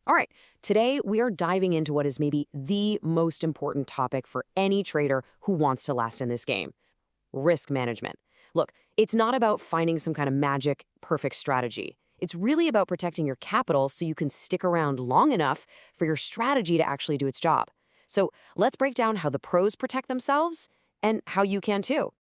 All right, today we are diving into what is maybe the most important topic for any trader who wants to last in this game: risk management. Look, it's not about finding some kind of magic, perfect strategy. It's really about protecting your capital so you can stick around long enough for your strategy to actually do its job. So let's break down how the pros protect themselves and how you can too.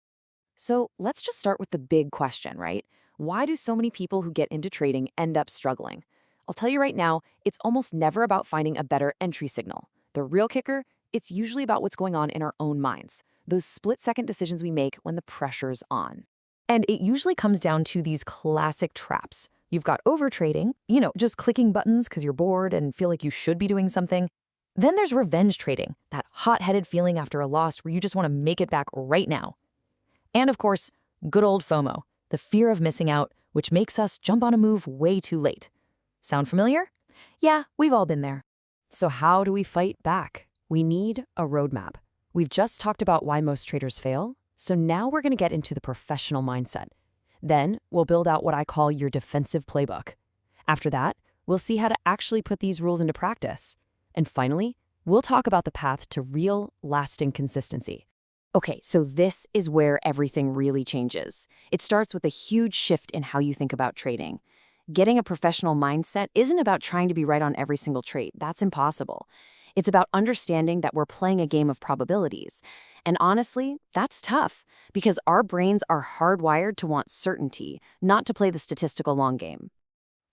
So let's just start with the big question, right? Why do so many people who get into trading end up struggling? I'll tell you right now, it's almost never about finding a better entry signal. The real kicker, it's usually about what's going on in our own minds, those split-second decisions we make when the pressure's on. And it usually comes down to these classic traps. You've got overtrading, just clicking buttons because you're bored and feel like you should be doing something. Then there's revenge trading, that hot-headed feeling after a loss where you just want to make it back right now. And of course, good old FOMO, the fear of missing out, which makes us jump on a move way too late. Sound familiar? Yeah, we've all been there. So how do we fight back? We need a roadmap. We've just talked about why most traders fail, so now we're going to get into the professional mindset. Then we'll build out what I call your defensive playbook. After that, we'll see how to actually put these rules into practice. And finally, we'll talk about the path to real, lasting consistency. Okay, so this is where everything really changes. It starts with a huge shift in how you think about trading. Getting a professional mindset isn't about trying to be right on every single trade. That's impossible. It's about understanding that we're playing a game of probabilities. And honestly, that's tough because our brains are hardwired to want certainty, not to play the statistical long game.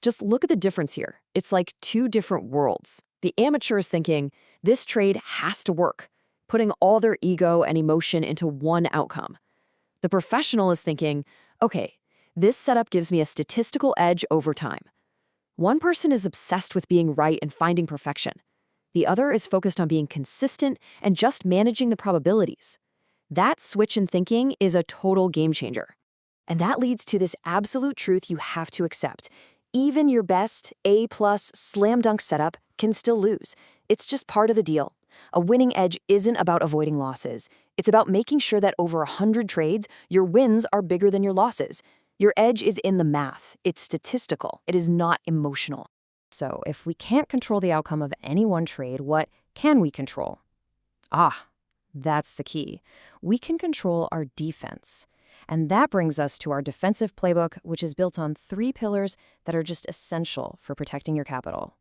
Just look at the difference here. It's like two different worlds. The amateur is thinking, this trade has to work, putting all their ego and emotion into one outcome. The professional is thinking, okay, this setup gives me a statistical edge over time. One person is obsessed with being right and finding perfection. The other is focused on being consistent and just managing the probabilities. That switch in thinking is a total game changer. And that leads to this absolute truth you have to accept. Even your best A-plus slam dunk setup can still lose. It's just part of the deal. A winning edge isn't about avoiding losses. It's about making sure that over 100 trades, your wins are bigger than your losses. Your edge is in the math. It's statistical. It is not emotional. So if we can't control the outcome of any one trade, what can we control? That's the key. We can control our defense. And that brings us to our defensive playbook, which is built on 3 pillars that are just essential for protecting your capital.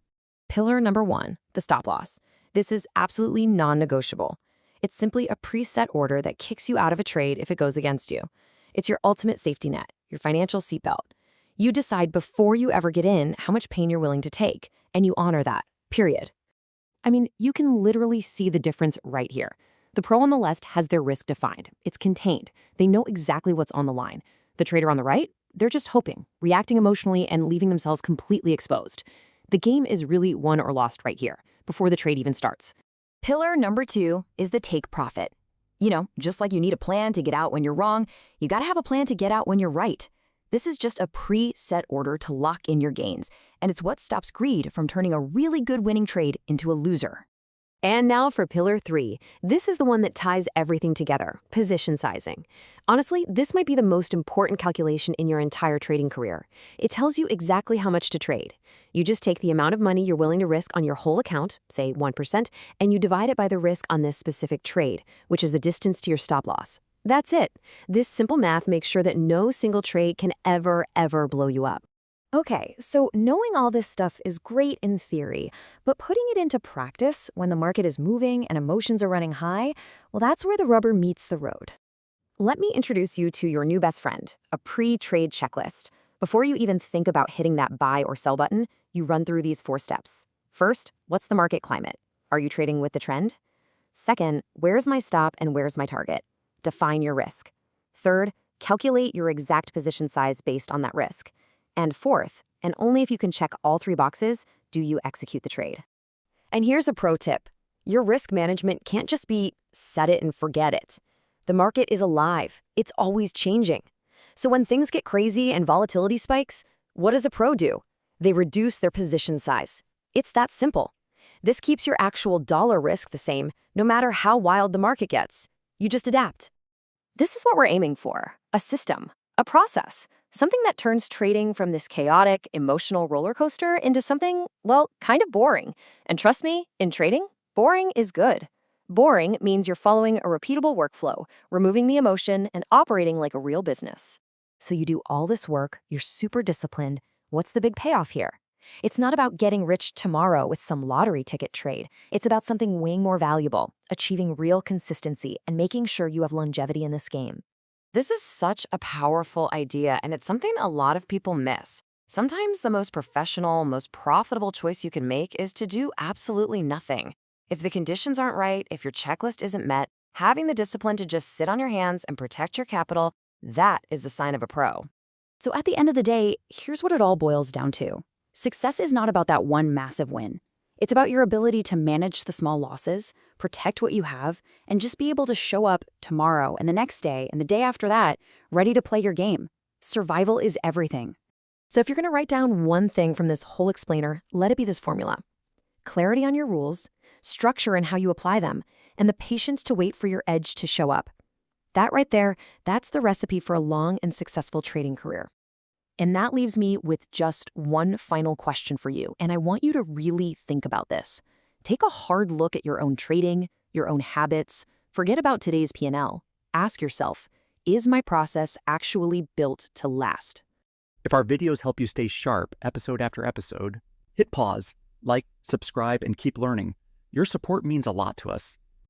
Pillar number 1, the stop loss. This is absolutely non-negotiable. It's simply a preset order that kicks you out of a trade if it goes against you. It's your ultimate safety net, your financial seatbelt. You decide before you ever get in how much pain you're willing to take, and you honor that, period. I mean, you can literally see the difference right here. The pro on the left has their risk defined. It's contained. They know exactly what's on the line. The trader on the right, they're just hoping, reacting emotionally, and leaving themselves completely exposed. The game is really won or lost right here, before the trade even starts. Pillar number 2 is the take profit. Just like you need a plan to get out when you're wrong, you gotta have a plan to get out when you're right. This is just a preset order to lock in your gains, and it's what stops greed from turning a really good winning trade into a loser. And now for pillar 3. This is the one that ties everything together: position sizing. Honestly, this might be the most important calculation in your entire trading career. It tells you exactly how much to trade. You just take the amount of money you're willing to risk on your whole account, say 1%, and you divide it by the risk on this specific trade, which is the distance to your stop loss. That's it. This simple math makes sure that no single trade can ever blow you up. Okay, so knowing all this stuff is great in theory, but putting it into practice when the market is moving and emotions are running high, well, that's where the rubber meets the road. Let me introduce you to your new best friend, a pre-trade checklist. Before you even think about hitting that buy or sell button, you run through these 4 steps. First, what's the market climate? Are you trading with the trend? Second, where's my stop and where's my target? Define your risk. Third, calculate your exact position size based on that risk. And fourth, and only if you can check all 3 boxes, do you execute the trade. And here's a pro tip. Your risk management can't just be set it and forget it. The market is alive. It's always changing. So when things get crazy and volatility spikes, what does a pro do? They reduce their position size. It's that simple. This keeps your actual dollar risk the same, no matter how wild the market gets. You just adapt. This is what we're aiming for: a system, a process, Something that turns trading from this chaotic, emotional roller coaster into something, well, kind of boring. And trust me, in trading, boring is good. Boring means you're following a repeatable workflow, removing the emotion, and operating like a real business. So you do all this work, you're super disciplined. What's the big payoff here? It's not about getting rich tomorrow with some lottery ticket trade. It's about something way more valuable, achieving real consistency and making sure you have longevity in this game. This is such a powerful idea, and it's something a lot of people miss. Sometimes the most professional, most profitable choice you can make is to do absolutely nothing. If the conditions aren't right, if your checklist isn't met, having the discipline to just sit on your hands and protect your capital, that is the sign of a pro. So at the end of the day, here's what it all boils down to. Success is not about that one massive win. It's about your ability to manage the small losses, protect what you have, and just be able to show up tomorrow and the next day and the day after that, ready to play your game. Survival is everything. So if you're going to write down one thing from this whole explainer, let it be this formula. Clarity on your rules, structure in how you apply them, and the patience to wait for your edge to show up. That right there, that's the recipe for a long and successful trading career. And that leaves me with just one final question for you, and I want you to really think about this. Take a hard look at your own trading, your own habits. Forget about today's P&L. Ask yourself, is my process actually built to last? If our videos help you stay sharp episode after episode, hit pause, like, subscribe, and keep learning. Your support means a lot to us.